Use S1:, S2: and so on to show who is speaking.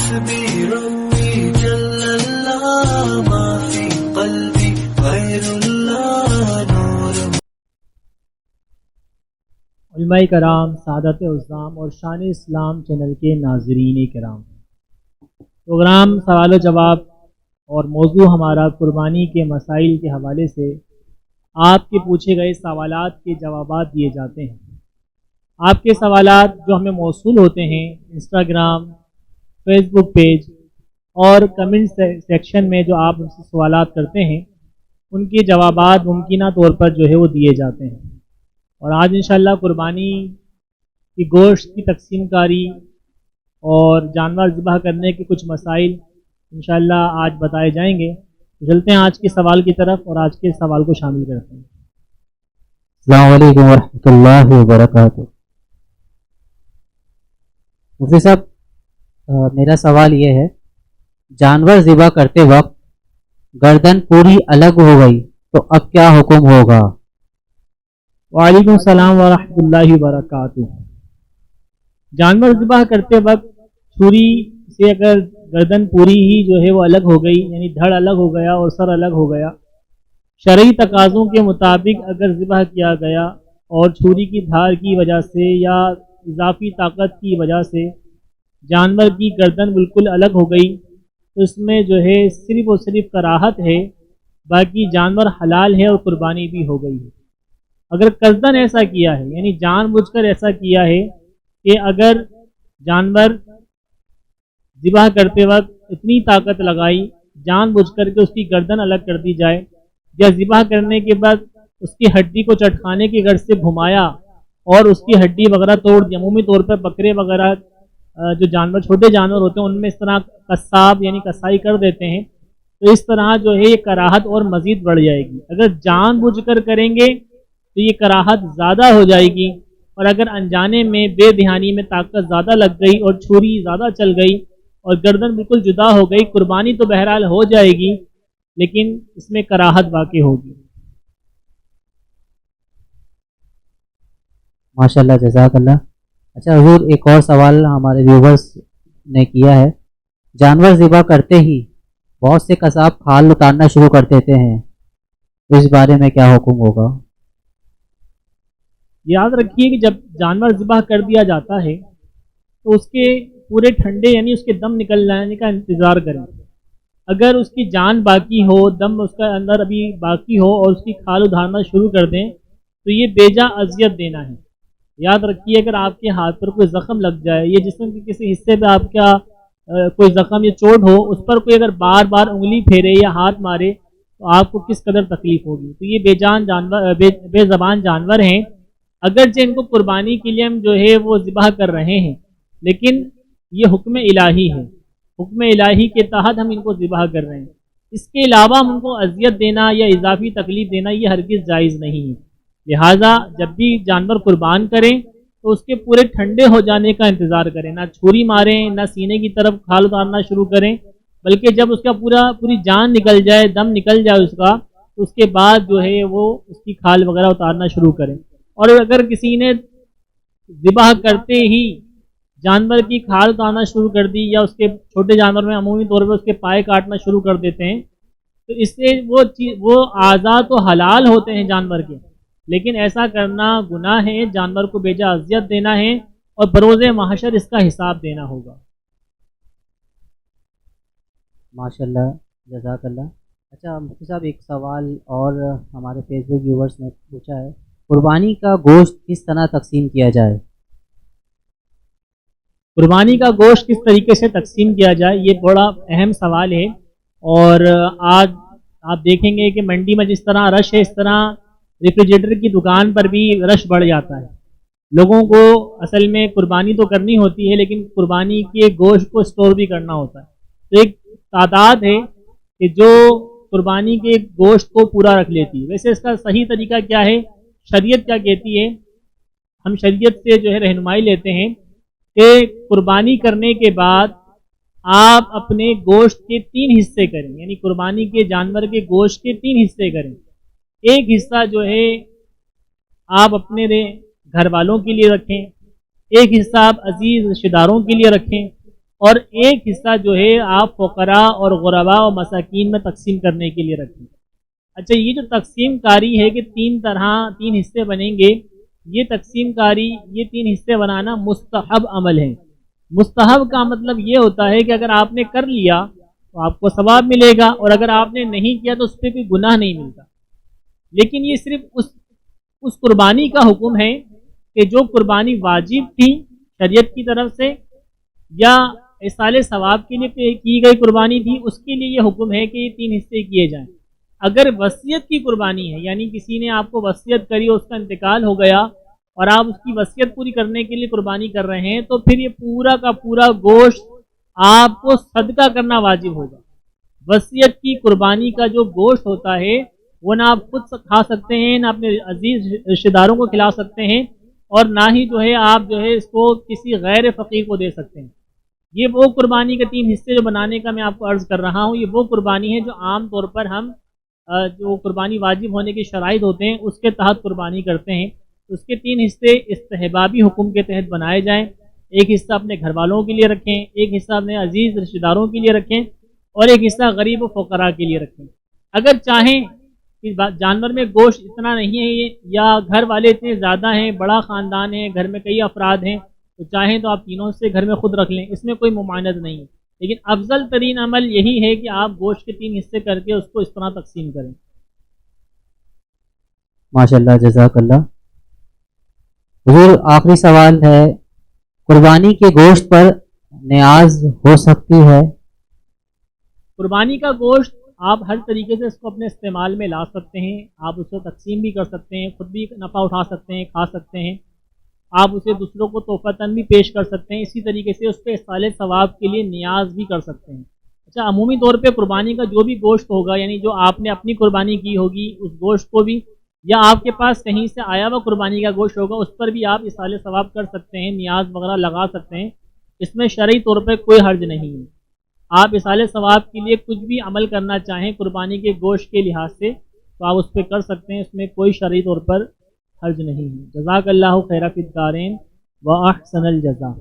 S1: حسبي ربي جل الله ما في قلبي غير الله نور.
S2: علماء کرام، سعادت عظام اور شان اسلام چینل کے ناظرین کرام، پروگرام سوال و جواب اور موضوع ہمارا قربانی کے مسائل کے حوالے سے آپ کے پوچھے گئے سوالات کے جوابات دیے جاتے ہیں۔ آپ کے سوالات جو ہمیں موصول ہوتے ہیں انسٹاگرام، فیس بک پیج اور کمنٹ سیکشن میں جو آپ ان سے سوالات کرتے ہیں، ان کے جوابات ممکنہ طور پر جو ہے وہ دیے جاتے ہیں۔ اور آج انشاءاللہ قربانی کی گوشت کی تقسیم کاری اور جانور ذبح کرنے کے کچھ مسائل انشاءاللہ آج بتائے جائیں گے۔ چلتے ہیں آج کے سوال کی طرف اور آج کے سوال کو شامل کرتے ہیں۔
S3: السلام علیکم ورحمۃ اللہ وبرکاتہ۔ مفتی صاحب، میرا سوال یہ ہے، جانور ذبح کرتے وقت گردن پوری الگ ہو گئی تو اب کیا حکم ہوگا؟
S2: وعلیکم السلام ورحمۃ اللہ وبرکاتہ۔ جانور ذبح کرتے وقت چھری سے اگر گردن پوری ہی جو ہے وہ الگ ہو گئی، یعنی دھڑ الگ ہو گیا اور سر الگ ہو گیا، شرعی تقاضوں کے مطابق اگر ذبح کیا گیا اور چھری کی دھار کی وجہ سے یا اضافی طاقت کی وجہ سے جانور کی گردن بالکل الگ ہو گئی تو اس میں جو ہے صرف اور صرف کراہت ہے، باقی جانور حلال ہے اور قربانی بھی ہو گئی ہے۔ اگر قصداً ایسا کیا ہے، یعنی جان بوجھ کر ایسا کیا ہے کہ اگر جانور ذبح کرتے وقت اتنی طاقت لگائی جان بوجھ کر کے اس کی گردن الگ کر دی جائے، یا ذبح کرنے کے بعد اس کی ہڈی کو چٹکانے کی غرض سے گھمایا اور اس کی ہڈی وغیرہ توڑ دی، عمومی طور پر بکرے وغیرہ جو جانور چھوٹے جانور ہوتے ہیں ان میں اس طرح قصاب یعنی کسائی کر دیتے ہیں، تو اس طرح جو ہے یہ کراہت اور مزید بڑھ جائے گی۔ اگر جان بوجھ کر کریں گے تو یہ کراہت زیادہ ہو جائے گی، اور اگر انجانے میں بے دھیانی میں طاقت زیادہ لگ گئی اور چھری زیادہ چل گئی اور گردن بالکل جدا ہو گئی، قربانی تو بہرحال ہو جائے گی لیکن اس میں کراہت واقع ہوگی۔
S3: ماشاءاللہ، جزاک اللہ۔ اچھا حضور، ایک اور سوال ہمارے ویورز نے کیا ہے، جانور ذبح کرتے ہی بہت سے قصاب کھال اتارنا شروع کر دیتے ہیں، اس بارے میں کیا حکم ہوگا؟
S2: یاد رکھیے کہ جب جانور ذبح کر دیا جاتا ہے تو اس کے پورے ٹھنڈے یعنی اس کے دم نکل جانے کا انتظار کریں۔ اگر اس کی جان باقی ہو، دم اس کا اندر ابھی باقی ہو اور اس کی کھال ادھارنا شروع کر دیں تو یہ بیجا اذیت دینا ہے۔ یاد رکھیے اگر آپ کے ہاتھ پر کوئی زخم لگ جائے، یہ جسم کے کسی حصے پہ آپ کا کوئی زخم یا چوٹ ہو، اس پر کوئی اگر بار بار انگلی پھیرے یا ہاتھ مارے تو آپ کو کس قدر تکلیف ہوگی۔ تو یہ بے جان جانور، بے زبان جانور ہیں، اگرچہ ان کو قربانی کے لیے ہم جو ہے وہ ذبح کر رہے ہیں لیکن یہ حکم الہی ہے، حکم الہی کے تحت ہم ان کو ذبح کر رہے ہیں۔ اس کے علاوہ ہم ان کو اذیت دینا یا اضافی تکلیف دینا یہ ہرگز جائز نہیں ہے۔ لہٰذا جب بھی جانور قربان کریں تو اس کے پورے ٹھنڈے ہو جانے کا انتظار کریں، نہ چھری ماریں، نہ سینے کی طرف کھال اتارنا شروع کریں، بلکہ جب اس کا پوری جان نکل جائے، دم نکل جائے اس کا، تو اس کے بعد جو ہے وہ اس کی کھال وغیرہ اتارنا شروع کریں۔ اور اگر کسی نے ذبح کرتے ہی جانور کی کھال اتارنا شروع کر دی یا اس کے چھوٹے جانور میں عمومی طور پر اس کے پائے کاٹنا شروع کر دیتے ہیں تو اس سے وہ اعضاء تو حلال ہوتے ہیں جانور کے، لیکن ایسا کرنا گناہ ہے، جانور کو بیجا اذیت دینا ہے اور بروز محشر اس کا حساب دینا ہوگا۔
S3: ماشاءاللہ، جزاک اللہ۔ اچھا مفتی صاحب، ایک سوال اور ہمارے فیس بک ویورز نے پوچھا ہے، قربانی کا گوشت کس طرح تقسیم کیا جائے؟
S2: قربانی کا گوشت کس طریقے سے تقسیم کیا جائے، یہ بڑا اہم سوال ہے، اور آج آپ دیکھیں گے کہ منڈی میں جس طرح رش ہے اس طرح ریفریجریٹر کی دکان پر بھی رش بڑھ جاتا ہے۔ لوگوں کو اصل میں قربانی تو کرنی ہوتی ہے لیکن قربانی کے گوشت کو اسٹور بھی کرنا ہوتا ہے، تو ایک تعداد ہے کہ جو قربانی کے گوشت کو پورا رکھ لیتی ہے۔ ویسے اس کا صحیح طریقہ کیا ہے، شریعت کیا کہتی ہے، ہم شریعت سے جو ہے رہنمائی لیتے ہیں کہ قربانی کرنے کے بعد آپ اپنے گوشت کے 3 حصے کریں، یعنی قربانی کے جانور کے گوشت کے 3 حصے کریں۔ ایک حصہ جو ہے آپ اپنے گھر والوں کے لیے رکھیں، ایک حصہ آپ عزیز رشتہ داروں کے لیے رکھیں، اور ایک حصہ جو ہے آپ فقراء اور غرباء و مساکین میں تقسیم کرنے کے لیے رکھیں۔ اچھا، یہ جو تقسیم کاری ہے کہ تین حصے بنیں گے، یہ تقسیم کاری، یہ 3 حصے بنانا مستحب عمل ہے۔ مستحب کا مطلب یہ ہوتا ہے کہ اگر آپ نے کر لیا تو آپ کو ثواب ملے گا، اور اگر آپ نے نہیں کیا تو اس پہ کوئی گناہ نہیں ملتا۔ لیکن یہ صرف اس قربانی کا حکم ہے کہ جو قربانی واجب تھی شریعت کی طرف سے یا ایصال ثواب کے لیے کی گئی قربانی تھی، اس کے لیے یہ حکم ہے کہ یہ 3 حصے کیے جائیں۔ اگر وصیت کی قربانی ہے، یعنی کسی نے آپ کو وصیت کری اور اس کا انتقال ہو گیا اور آپ اس کی وصیت پوری کرنے کے لیے قربانی کر رہے ہیں، تو پھر یہ پورا کا پورا گوشت آپ کو صدقہ کرنا واجب ہوگا۔ وصیت کی قربانی کا جو گوشت ہوتا ہے وہ نہ آپ خود کھا سکتے ہیں، نہ اپنے عزیز رشتہ داروں کو کھلا سکتے ہیں، اور نہ ہی جو ہے آپ جو ہے اس کو کسی غیر فقیر کو دے سکتے ہیں۔ یہ وہ قربانی کے 3 حصے جو بنانے کا میں آپ کو عرض کر رہا ہوں، یہ وہ قربانی ہے جو عام طور پر ہم جو قربانی واجب ہونے کے شرائط ہوتے ہیں اس کے تحت قربانی کرتے ہیں۔ اس کے 3 حصے استحبابی حکم کے تحت بنائے جائیں۔ ایک حصہ اپنے گھر والوں کے لیے رکھیں، ایک حصہ اپنے عزیز رشتہ داروں کے لیے رکھیں، اور ایک حصہ غریب و فقراء کے لیے رکھیں۔ اگر چاہیں کہ جانور میں گوشت اتنا نہیں ہے یا گھر والے اتنے زیادہ ہیں، بڑا خاندان ہے، گھر میں کئی افراد ہیں، تو چاہیں تو آپ تینوں سے گھر میں خود رکھ لیں، اس میں کوئی ممانعت نہیں ہے۔ لیکن افضل ترین عمل یہی ہے کہ آپ گوشت کے 3 حصے کر کے اس کو اس طرح تقسیم کریں۔
S3: ماشاءاللہ، جزاک اللہ۔ حضور، آخری سوال ہے، قربانی کے گوشت پر نیاز ہو سکتی ہے؟
S2: قربانی کا گوشت آپ ہر طریقے سے اس کو اپنے استعمال میں لا سکتے ہیں، آپ اس کو تقسیم بھی کر سکتے ہیں، خود بھی نفع اٹھا سکتے ہیں، کھا سکتے ہیں، آپ اسے دوسروں کو تحفتاً بھی پیش کر سکتے ہیں، اسی طریقے سے اس پہ ایصال ثواب کے لیے نیاز بھی کر سکتے ہیں۔ اچھا، عمومی طور پہ قربانی کا جو بھی گوشت ہوگا، یعنی جو آپ نے اپنی قربانی کی ہوگی اس گوشت کو بھی، یا آپ کے پاس کہیں سے آیا ہوا قربانی کا گوشت ہوگا، اس پر بھی آپ ایصال ثواب کر سکتے ہیں، نیاز وغیرہ لگا سکتے ہیں، اس میں شرعی طور پہ کوئی حرج نہیں ہے۔ آپ ایصال ثواب کے لیے کچھ بھی عمل کرنا چاہیں قربانی کے گوشت کے لحاظ سے تو آپ اس پہ کر سکتے ہیں، اس میں کوئی شرعی طور پر حرج نہیں ہے۔ جزاک اللہ خیر فی الدارین و احسن الجزا۔